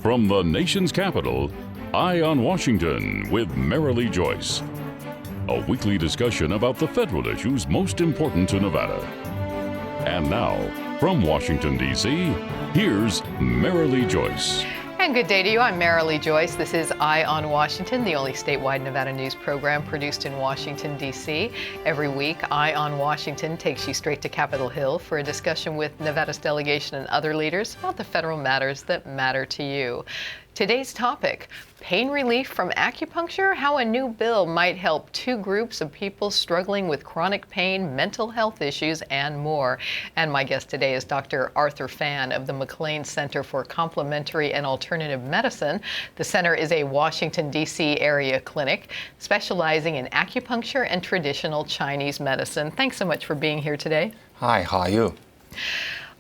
From the nation's capital, Eye on Washington with Marilee Joyce. A weekly discussion about the federal issues most important to Nevada. And now, from Washington, D.C., here's Marilee Joyce. And good day to you. I'm Marilee Joyce. This is Eye on Washington, the only statewide Nevada news program produced in Washington, D.C. Every week, Eye on Washington takes you straight to Capitol Hill for a discussion with Nevada's delegation and other leaders about the federal matters that matter to you. Today's topic, pain relief from acupuncture, how a new bill might help two groups of people struggling with chronic pain, mental health issues, and more. And my guest today is Dr. Arthur Phan of the McLean Center for Complementary and Alternative Medicine. The center is a Washington, D.C. area clinic specializing in acupuncture and traditional Chinese medicine. Thanks so much for being here today. Hi, how are you?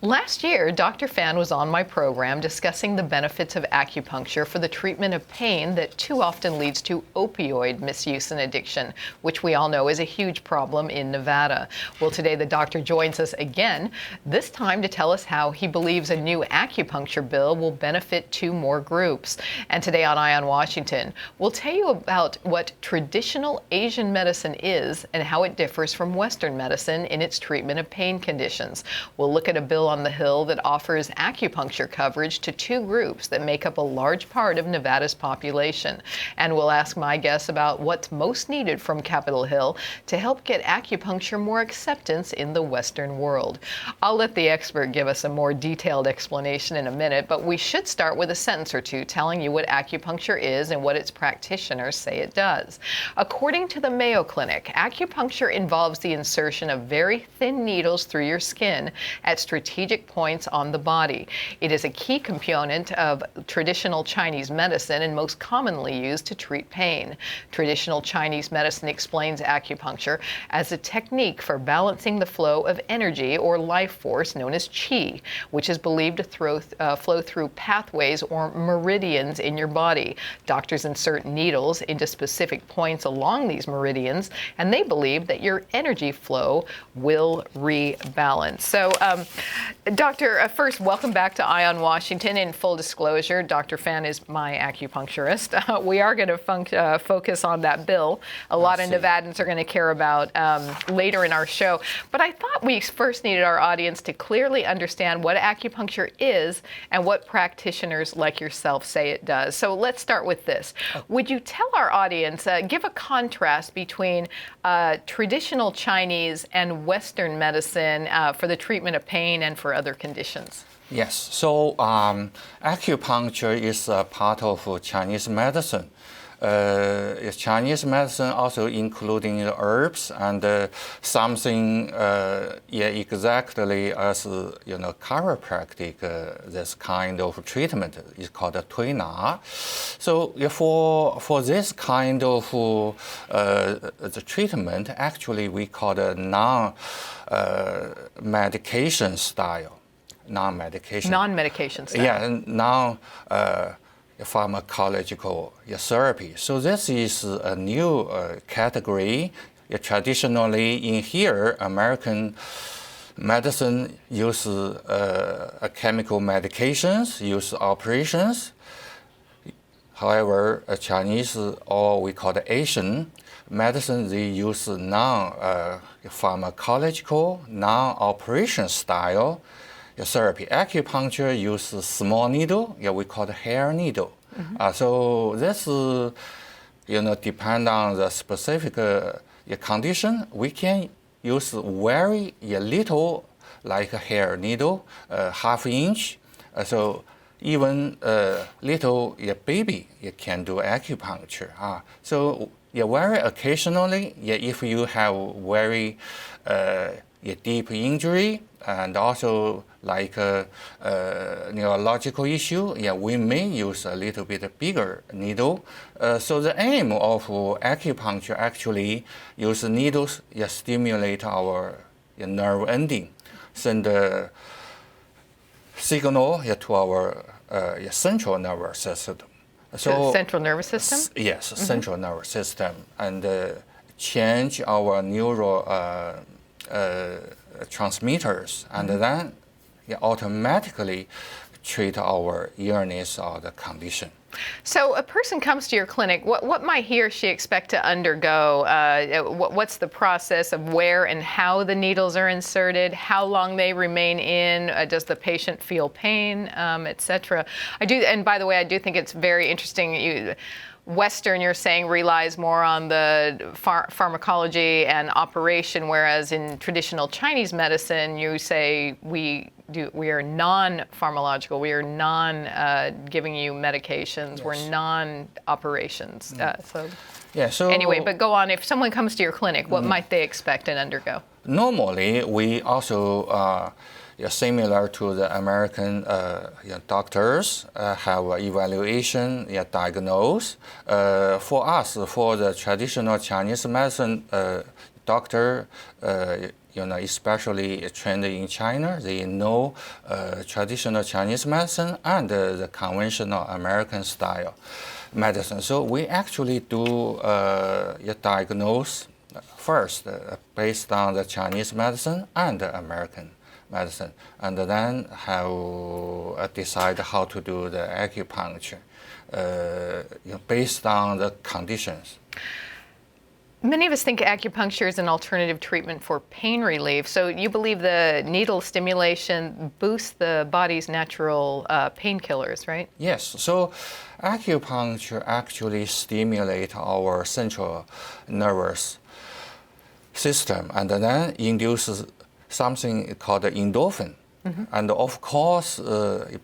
Last year, Dr. Phan was on my program discussing the benefits of acupuncture for the treatment of pain that too often leads to opioid misuse and addiction, which we all know is a huge problem in Nevada. Well, today the doctor joins us again, this time to tell us how he believes a new acupuncture bill will benefit two more groups. And today on Eye on Washington, we'll tell you about what traditional Asian medicine is and how it differs from Western medicine in its treatment of pain conditions. We'll look at a bill on the Hill that offers acupuncture coverage to two groups that make up a large part of Nevada's population. And we'll ask my guests about what's most needed from Capitol Hill to help get acupuncture more acceptance in the Western world. I'll let the expert give us a more detailed explanation in a minute, but we should start with a sentence or two telling you what acupuncture is and what its practitioners say it does. According to the Mayo Clinic, acupuncture involves the insertion of very thin needles through your skin at strategic points on the body. It is a key component of traditional Chinese medicine and most commonly used to treat pain. Traditional Chinese medicine explains acupuncture as a technique for balancing the flow of energy or life force known as qi, which is believed to flow through pathways or meridians in your body. Doctors insert needles into specific points along these meridians, and they believe that your energy flow will rebalance. So, Doctor, first, welcome back to Eye on Washington. In full disclosure, Dr. Phan is my acupuncturist. We are going to focus on that bill. A lot of Nevadans are going to care about later in our show. But I thought we first needed our audience to clearly understand what acupuncture is and what practitioners like yourself say it does. So let's start with this. Would you tell our audience, give a contrast between traditional Chinese and Western medicine for the treatment of pain and for other conditions? Yes, so acupuncture is a part of Chinese medicine. Chinese medicine also including herbs and something exactly as chiropractic. This kind of treatment is called a tuina. So for this kind of the treatment, actually we call it non-medication style. Non-medication style. Yeah, pharmacological therapy. So this is a new category. Traditionally in here, American medicine uses chemical medications, use operations. However, Chinese, or we call it Asian medicine, they use non-pharmacological, non-operation style therapy. Acupuncture uses small needle, we call it hair needle. Mm-hmm. So this, depend on the specific condition. We can use very little, like a hair needle, ½ inch. So even little baby, you can do acupuncture. So very occasionally, if you have very deep injury and also like a neurological issue, we may use a little bit bigger needle. So the aim of acupuncture actually use needles stimulate our nerve ending, send a signal to our central nervous system. So central nervous system? Yes, mm-hmm. Central nervous system, and change our neural transmitters, and then automatically treat our illness or the condition. So a person comes to your clinic, what might he or she expect to undergo? What's the process of where and how the needles are inserted, how long they remain in, does the patient feel pain, etc. And by the way, I do think it's very interesting. Western, you're saying, relies more on the pharmacology and operation, whereas in traditional Chinese medicine, you say we are non-pharmacological, we are non-giving you medications, yes. We're non-operations. So anyway, but go on. If someone comes to your clinic, what might they expect and undergo? Normally, we also similar to the American doctors have evaluation, diagnose. For us, for the traditional Chinese medicine doctor, especially trained in China, they know traditional Chinese medicine and the conventional American style medicine. So we actually do diagnose first based on the Chinese medicine and the American medicine, and then have decide how to do the acupuncture based on the conditions. Many of us think acupuncture is an alternative treatment for pain relief. So you believe the needle stimulation boosts the body's natural painkillers, right? Yes. So acupuncture actually stimulates our central nervous system and then induces something called the endorphin. Mm-hmm. And of course,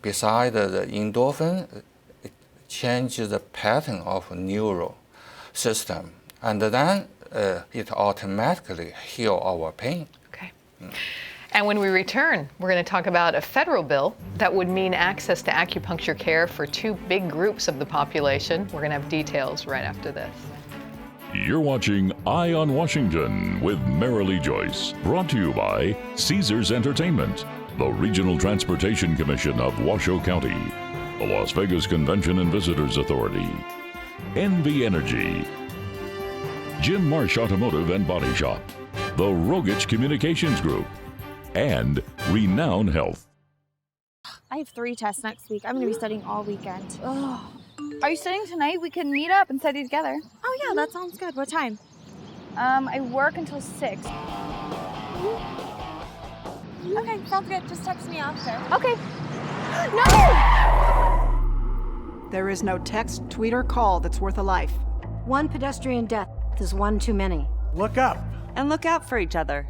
beside the endorphin, it changes the pattern of neural system. And then it automatically heals our pain. Okay. And when we return, we're going to talk about a federal bill that would mean access to acupuncture care for two big groups of the population. We're going to have details right after this. You're watching Eye on Washington with Marilee Joyce, brought to you by Caesars Entertainment, the Regional Transportation Commission of Washoe County, the Las Vegas Convention and Visitors Authority, NV Energy, Jim Marsh Automotive and Body Shop, the Rogich Communications Group, and Renown Health. I have 3 tests next week. I'm going to be studying all weekend. Ugh. Are you studying tonight? We can meet up and study together. Oh yeah, that sounds good. What time? I work until 6. Okay, sounds good. Just text me after. Okay. No! There is no text, tweet, or call that's worth a life. One pedestrian death is one too many. Look up. And look out for each other.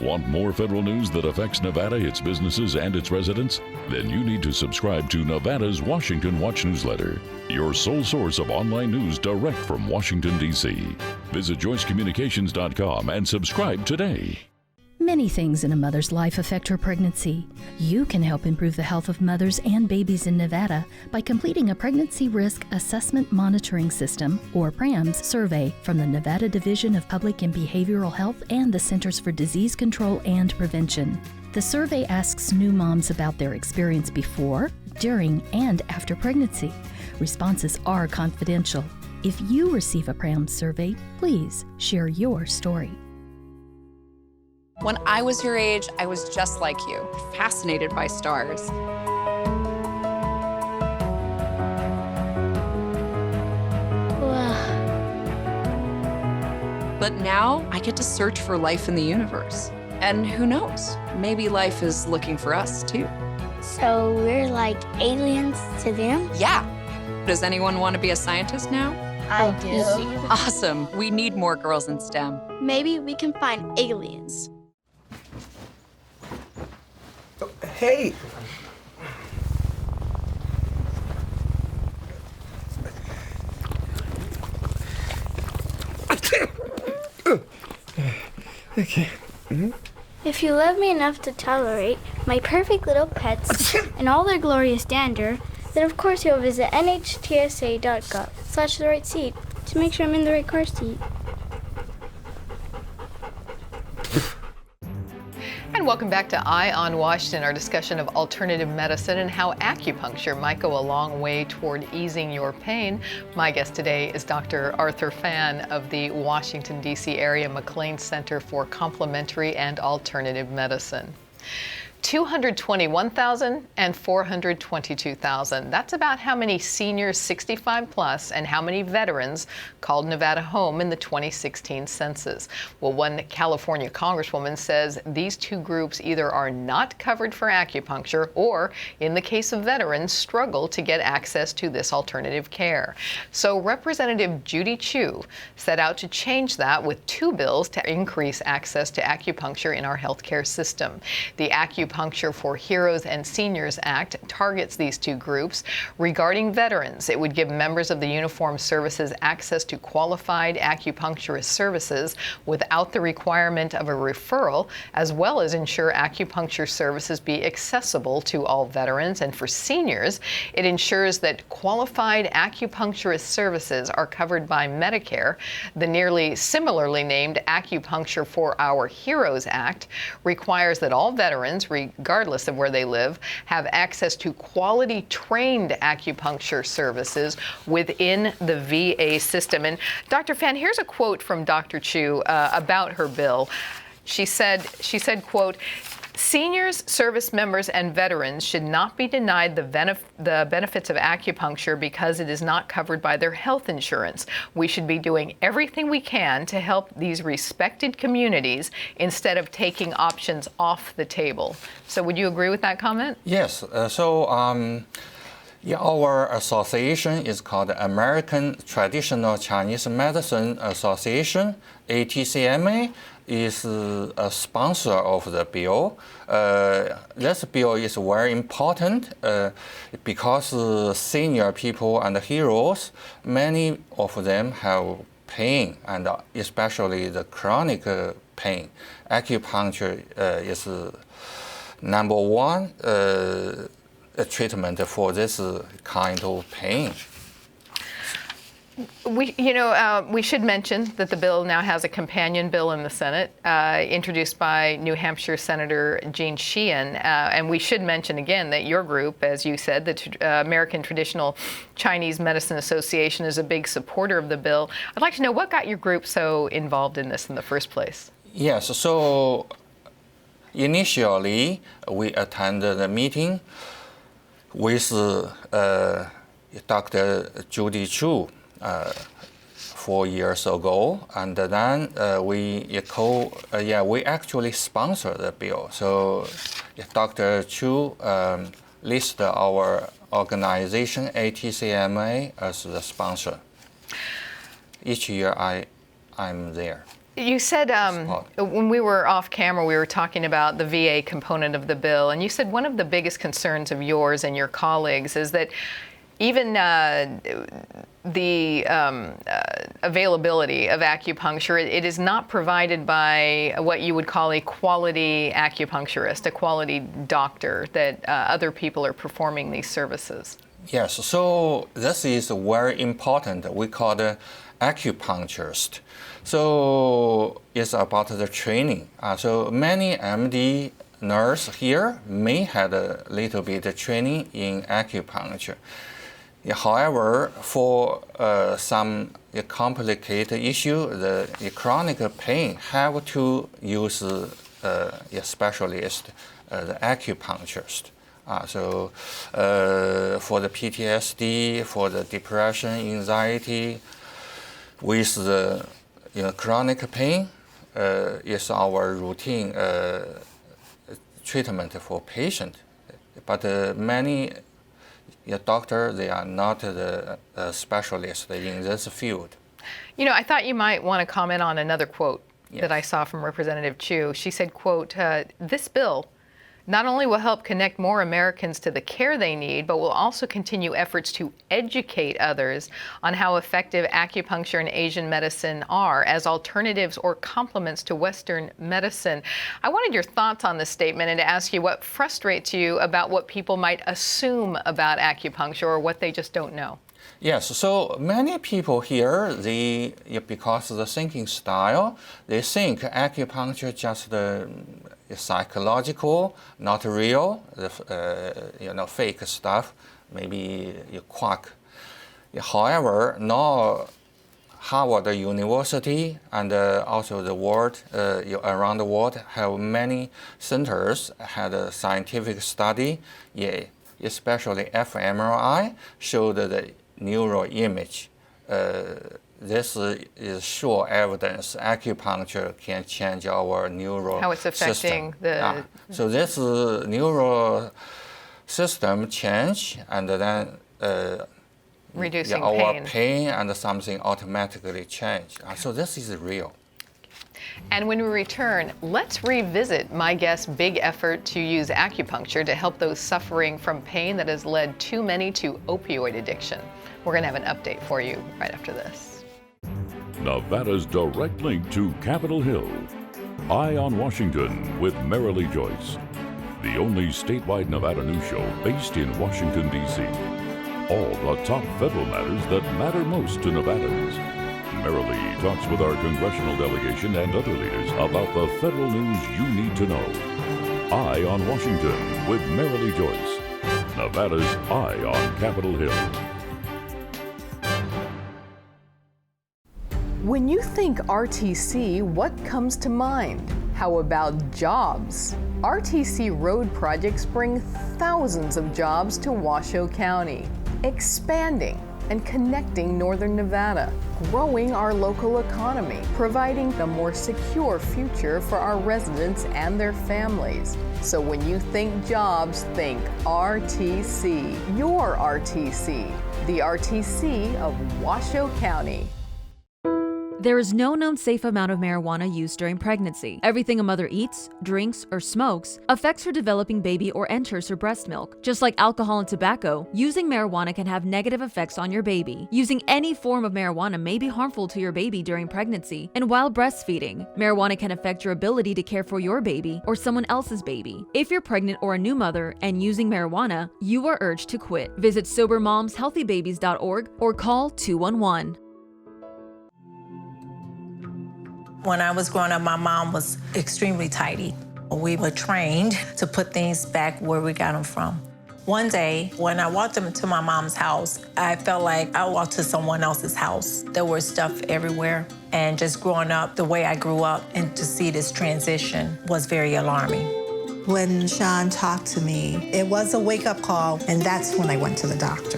Want more federal news that affects Nevada, its businesses, and its residents? Then you need to subscribe to Nevada's Washington Watch newsletter, your sole source of online news direct from Washington, D.C. Visit joycecommunications.com and subscribe today. Many things in a mother's life affect her pregnancy. You can help improve the health of mothers and babies in Nevada by completing a Pregnancy Risk Assessment Monitoring System, or PRAMS, survey from the Nevada Division of Public and Behavioral Health and the Centers for Disease Control and Prevention. The survey asks new moms about their experience before, during, and after pregnancy. Responses are confidential. If you receive a PRAMS survey, please share your story. When I was your age, I was just like you, fascinated by stars. But now I get to search for life in the universe. And who knows, maybe life is looking for us too. So we're like aliens to them? Yeah. Does anyone want to be a scientist now? I do. Awesome. We need more girls in STEM. Maybe we can find aliens. Hey! Okay. Mm-hmm. If you love me enough to tolerate my perfect little pets and all their glorious dander, then of course you'll visit nhtsa.gov/the right seat to make sure I'm in the right car seat. And welcome Welcome back to Eye on Washington, our discussion of alternative medicine and how acupuncture might go a long way toward easing your pain. My guest today is Dr. Arthur Phan of the Washington, D.C. area McLean Center for Complementary and Alternative Medicine. 221,000 and 422,000. That's about how many seniors 65 plus and how many veterans called Nevada home in the 2016 census. Well, one California congresswoman says these two groups either are not covered for acupuncture or, in the case of veterans, struggle to get access to this alternative care. So Representative Judy Chu set out to change that with two bills to increase access to acupuncture in our healthcare system. The Acupuncture for Heroes and Seniors Act targets these two groups. Regarding veterans, it would give members of the uniformed services access to qualified acupuncturist services without the requirement of a referral, as well as ensure acupuncture services be accessible to all veterans. And for seniors, it ensures that qualified acupuncturist services are covered by Medicare. The nearly similarly named Acupuncture for Our Heroes Act requires that all veterans, regardless of where they live, have access to quality trained acupuncture services within the VA system. And Dr. Phan, here's a quote from Dr. Chu about her bill. She said, quote, "Seniors, service members, and veterans should not be denied the benefits of acupuncture because it is not covered by their health insurance. We should be doing everything we can to help these respected communities instead of taking options off the table." So would you agree with that comment? Yes. Our association is called American Traditional Chinese Medicine Association, ATCMA. Is a sponsor of the bill. This bill is very important because senior people and heroes, many of them have pain, and especially the chronic pain. Acupuncture is number one treatment for this kind of pain. We should mention that the bill now has a companion bill in the Senate, introduced by New Hampshire Senator Jean Sheehan. And we should mention again that your group, as you said, the American Traditional Chinese Medicine Association, is a big supporter of the bill. I'd like to know what got your group so involved in this in the first place? Yes, so initially we attended the meeting with Dr. Judy Chu 4 years ago, and then we actually sponsored the bill. So Dr. Chu listed our organization ATCMA as the sponsor. Each year I'm there. You said when we were off camera, we were talking about the VA component of the bill, and you said one of the biggest concerns of yours and your colleagues is that even the availability of acupuncture, it is not provided by what you would call a quality acupuncturist, a quality doctor, that other people are performing these services. Yes, so this is very important. We call it acupuncturist. So it's about the training. So many MD nurse here may have a little bit of training in acupuncture. However, for some complicated issue, the chronic pain, have to use a specialist, the acupuncturist. So for the PTSD, for the depression, anxiety, with the chronic pain, is our routine treatment for patient. But many doctors, they are not the specialists in this field. I thought you might want to comment on another quote that I saw from Representative Chu. She said, quote, "This bill not only will help connect more Americans to the care they need, but will also continue efforts to educate others on how effective acupuncture and Asian medicine are as alternatives or complements to Western medicine." I wanted your thoughts on this statement and to ask you what frustrates you about what people might assume about acupuncture or what they just don't know. Yes, so many people here, because of the thinking style, they think acupuncture just psychological, not real, fake stuff, maybe you quack. However, now Harvard University and also the world, around the world have many centers had a scientific study, especially fMRI showed the neural image. This is sure evidence acupuncture can change our neural how it's affecting system. So this neural system change and then reducing our pain and something automatically change. So this is real. And when we return, let's revisit my guest's big effort to use acupuncture to help those suffering from pain that has led too many to opioid addiction. We're going to have an update for you right after this. Nevada's direct link to Capitol Hill. Eye on Washington with Marilee Joyce. The only statewide Nevada news show based in Washington, D.C. All the top federal matters that matter most to Nevadans. Marilee talks with our congressional delegation and other leaders about the federal news you need to know. Eye on Washington with Marilee Joyce. Nevada's Eye on Capitol Hill. When you think RTC, what comes to mind? How about jobs? RTC road projects bring thousands of jobs to Washoe County, expanding and connecting northern Nevada, growing our local economy, providing a more secure future for our residents and their families. So when you think jobs, think RTC. Your RTC, the RTC of Washoe County. There is no known safe amount of marijuana used during pregnancy. Everything a mother eats, drinks, or smokes affects her developing baby or enters her breast milk. Just like alcohol and tobacco, using marijuana can have negative effects on your baby. Using any form of marijuana may be harmful to your baby during pregnancy and while breastfeeding. Marijuana can affect your ability to care for your baby or someone else's baby. If you're pregnant or a new mother and using marijuana, you are urged to quit. Visit SoberMomsHealthyBabies.org or call 211. When I was growing up, my mom was extremely tidy. We were trained to put things back where we got them from. One day, when I walked into my mom's house, I felt like I walked to someone else's house. There was stuff everywhere. And just growing up the way I grew up and to see this transition was very alarming. When Sean talked to me, it was a wake-up call, and that's when I went to the doctor.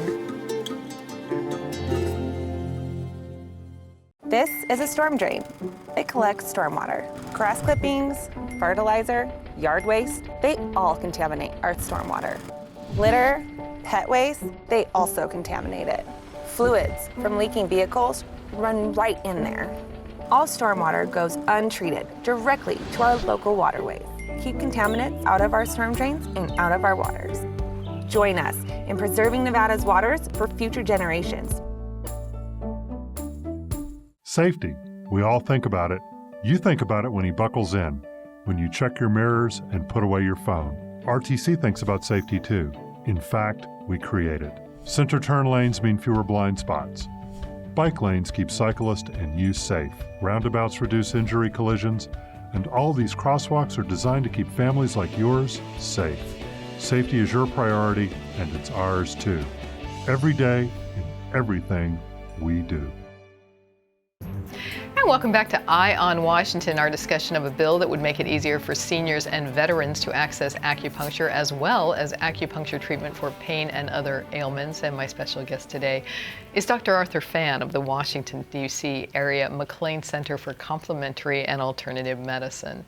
This is a storm drain. It collects stormwater. Grass clippings, fertilizer, yard waste, they all contaminate our stormwater. Litter, pet waste, they also contaminate it. Fluids from leaking vehicles run right in there. All stormwater goes untreated directly to our local waterways. Keep contaminants out of our storm drains and out of our waters. Join us in preserving Nevada's waters for future generations. Safety. We all think about it. You think about it when he buckles in, when you check your mirrors and put away your phone. RTC thinks about safety too. In fact, we create it. Center turn lanes mean fewer blind spots. Bike lanes keep cyclists and you safe. Roundabouts reduce injury collisions, and all these crosswalks are designed to keep families like yours safe. Safety is your priority, and it's ours too. Every day, in everything we do. And welcome back to Eye on Washington, our discussion of a bill that would make it easier for seniors and veterans to access acupuncture as well as acupuncture treatment for pain and other ailments. And my special guest today is Dr. Arthur Phan of the Washington, D.C. area McLean Center for Complementary and Alternative Medicine.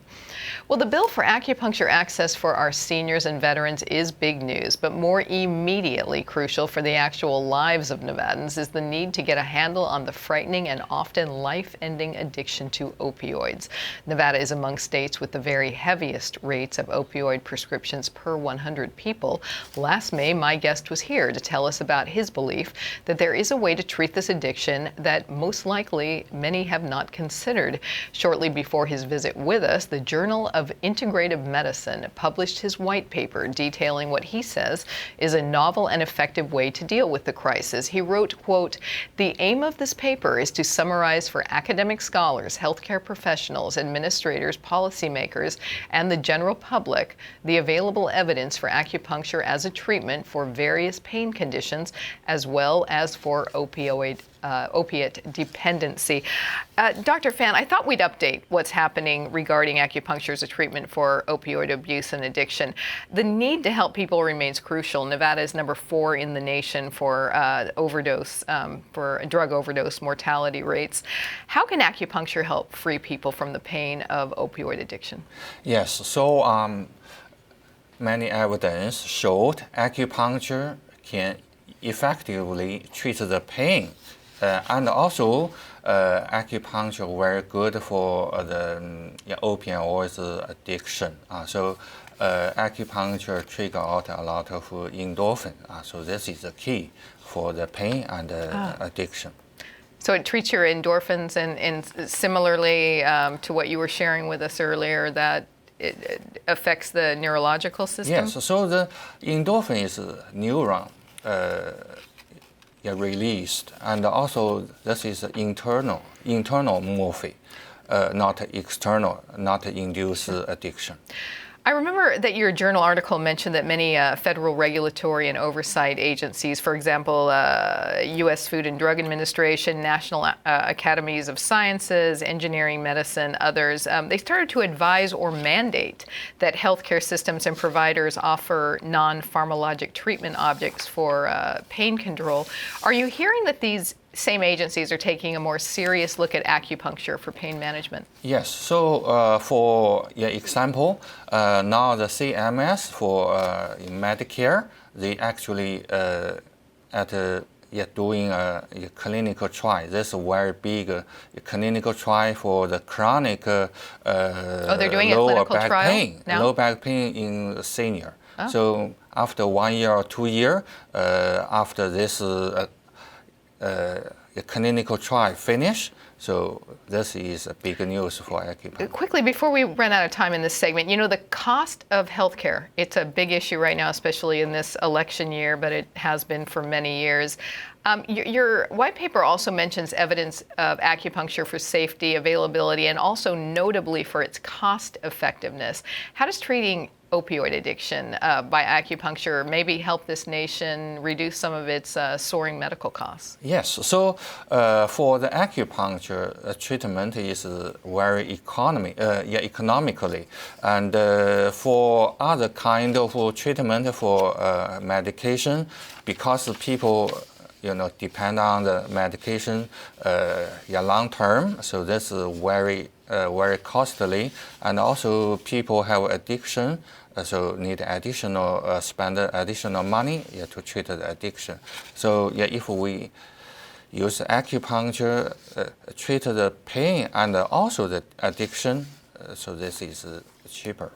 Well, the bill for acupuncture access for our seniors and veterans is big news, but more immediately crucial for the actual lives of Nevadans is the need to get a handle on the frightening and often life-ending addiction to opioids. Nevada is among states with the very heaviest rates of opioid prescriptions per 100 people. Last May, my guest was here to tell us about his belief that there is a a way to treat this addiction that most likely many have not considered. Shortly before his visit with us, the Journal of Integrative Medicine published his white paper detailing what he says is a novel and effective way to deal with the crisis. He wrote, quote, "The aim of this paper is to summarize for academic scholars, healthcare professionals, administrators, policymakers, and the general public the available evidence for acupuncture as a treatment for various pain conditions as well as for opiate dependency." Dr. Fan, I thought we'd update what's happening regarding acupuncture as a treatment for opioid abuse and addiction. The need to help people remains crucial. Nevada is number 4 in the nation for for drug overdose mortality rates. How can acupuncture help free people from the pain of opioid addiction? Yes, so many evidence showed acupuncture can effectively treat the pain. And also, acupuncture very good for the opioid addiction. So acupuncture trigger out a lot of endorphin. So this is the key for the pain and addiction. So it treats your endorphins, and similarly to what you were sharing with us earlier, that it affects the neurological system? Yes, so the endorphin is a neuron released, and also this is internal morphine, not external, not induce addiction. I remember that your journal article mentioned that many federal regulatory and oversight agencies, for example, U.S. Food and Drug Administration, National Academies of Sciences, Engineering, Medicine, others, they started to advise or mandate that healthcare systems and providers offer non-pharmacologic treatment objects for pain control. Are you hearing that these same agencies are taking a more serious look at acupuncture for pain management? Yes, so for example, now the CMS for Medicare, they actually doing a clinical trial. This is a very big clinical trial for the chronic they're doing a clinical back trial pain, now? low back pain in senior. Oh. So after 1 year or 2 years, after this the clinical trial finish. So this is a big news for acupuncture. Quickly, before we run out of time in this segment, you know, the cost of healthcare, it's a big issue right now, especially in this election year, but it has been for many years. Your white paper also mentions evidence of acupuncture for safety, availability, and also notably for its cost effectiveness. How does treating opioid addiction by acupuncture maybe help this nation reduce some of its soaring medical costs? Yes, so for the acupuncture treatment is very economically, and for other kind of treatment for medication, because people depend on the medication long term, so this is very costly, and also people have addiction, so need additional spend additional money to treat the addiction. So if we use acupuncture treat the pain and also the addiction, so this is cheaper.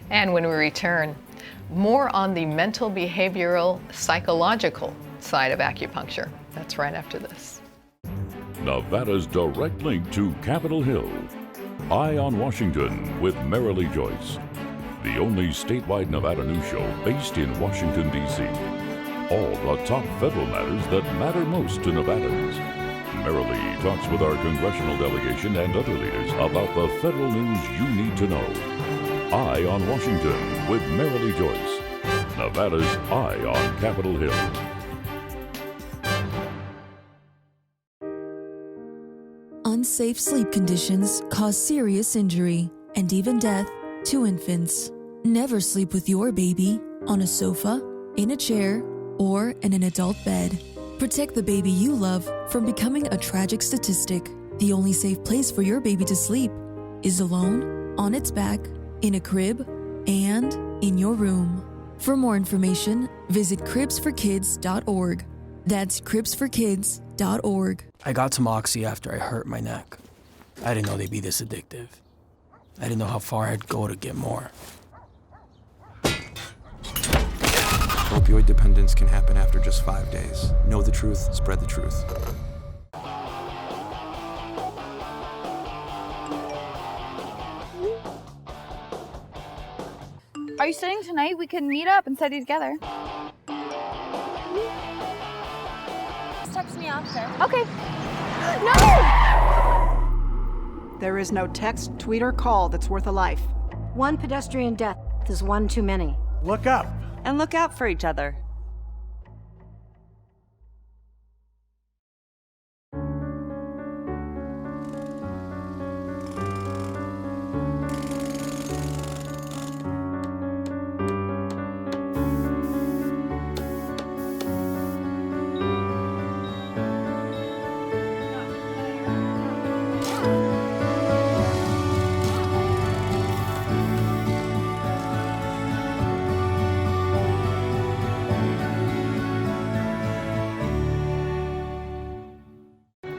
And when we return, more on the mental, behavioral, psychological side of acupuncture. That's right after this. Nevada's direct link to Capitol Hill. Eye on Washington with Marilee Joyce. The only statewide Nevada news show based in Washington, D.C. All the top federal matters that matter most to Nevadans. Marilee talks with our congressional delegation and other leaders about the federal news you need to know. Eye on Washington with Marilee Joyce. Nevada's Eye on Capitol Hill. Unsafe sleep conditions cause serious injury and even death to infants. Never sleep with your baby on a sofa, in a chair, or in an adult bed. Protect the baby you love from becoming a tragic statistic. The only safe place for your baby to sleep is alone, on its back, in a crib, and in your room. For more information, visit cribsforkids.org. That's cribsforkids.org. I got some Oxy after I hurt my neck. I didn't know they'd be this addictive. I didn't know how far I'd go to get more. Opioid dependence can happen after just 5 days. Know the truth, spread the truth. Are you studying tonight? We can meet up and study together. Just text me after. Okay. No! There is no text, tweet, or call that's worth a life. One pedestrian death is one too many. Look up. And look out for each other.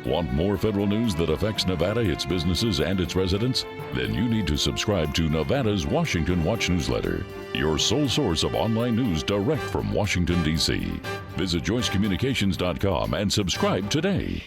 Want more federal news that affects Nevada, its businesses, and its residents? Then you need to subscribe to Nevada's Washington Watch newsletter, your sole source of online news direct from Washington, D.C. Visit joycecommunications.com and subscribe today.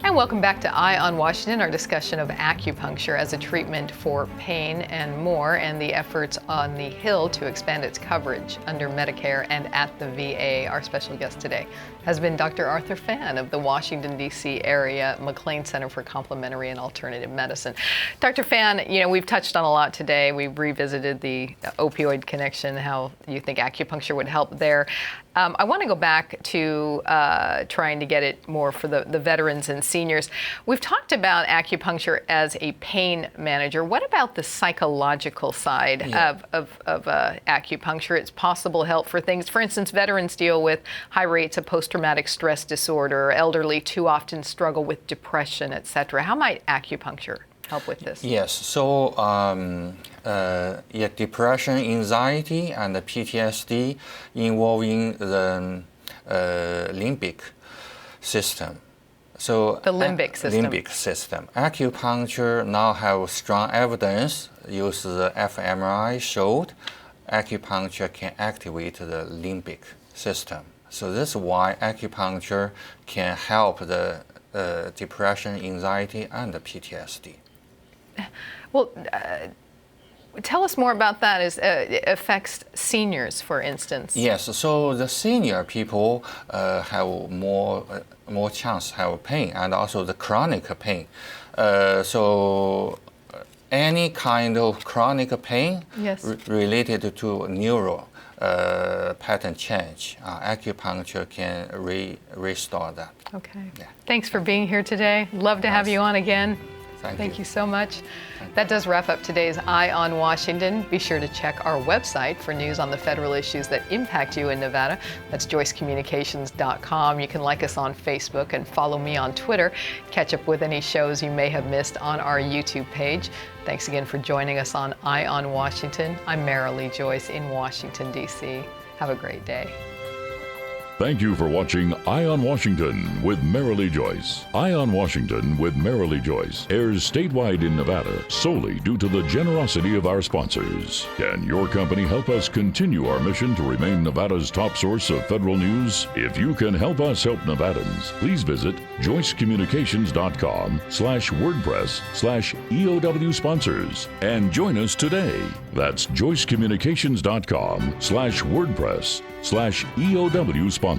And welcome back to Eye on Washington, our discussion of acupuncture as a treatment for pain and more, and the efforts on the Hill to expand its coverage under Medicare and at the VA. Our special guest today has been Dr. Arthur Phan of the Washington, D.C. area McLean Center for Complementary and Alternative Medicine. Dr. Phan, we've touched on a lot today. We've revisited the opioid connection, how you think acupuncture would help there. I want to go back to trying to get it more for the veterans and seniors. We've talked about acupuncture as a pain manager. What about the psychological side of acupuncture? It's possible help for things. For instance, veterans deal with high rates of post-traumatic stress disorder. Elderly too often struggle with depression, etc. How might acupuncture help with this? Yes, so depression, anxiety, and PTSD involving the limbic system. So the limbic system. Limbic system. Acupuncture now have strong evidence. Use the fMRI showed acupuncture can activate the limbic system. So this is why acupuncture can help the depression, anxiety, and the PTSD. Well, tell us more about that. It affects seniors, for instance. Yes, so the senior people have more chance have pain, and also the chronic pain. So any kind of chronic pain related to neural pattern change, acupuncture can restore that. Okay. Yeah. Thanks for being here today. Love to have you on again. Thank you so much. That does wrap up today's Eye on Washington. Be sure to check our website for news on the federal issues that impact you in Nevada. That's joycecommunications.com. You can like us on Facebook and follow me on Twitter. Catch up with any shows you may have missed on our YouTube page. Thanks again for joining us on Eye on Washington. I'm Marilee Joyce in Washington, D.C. Have a great day. Thank you for watching Eye on Washington with Marilee Joyce. Eye on Washington with Marilee Joyce airs statewide in Nevada solely due to the generosity of our sponsors. Can your company help us continue our mission to remain Nevada's top source of federal news? If you can help us help Nevadans, please visit joycecommunications.com/WordPress/EOW sponsors and join us today. That's joycecommunications.com/WordPress/EOW sponsors.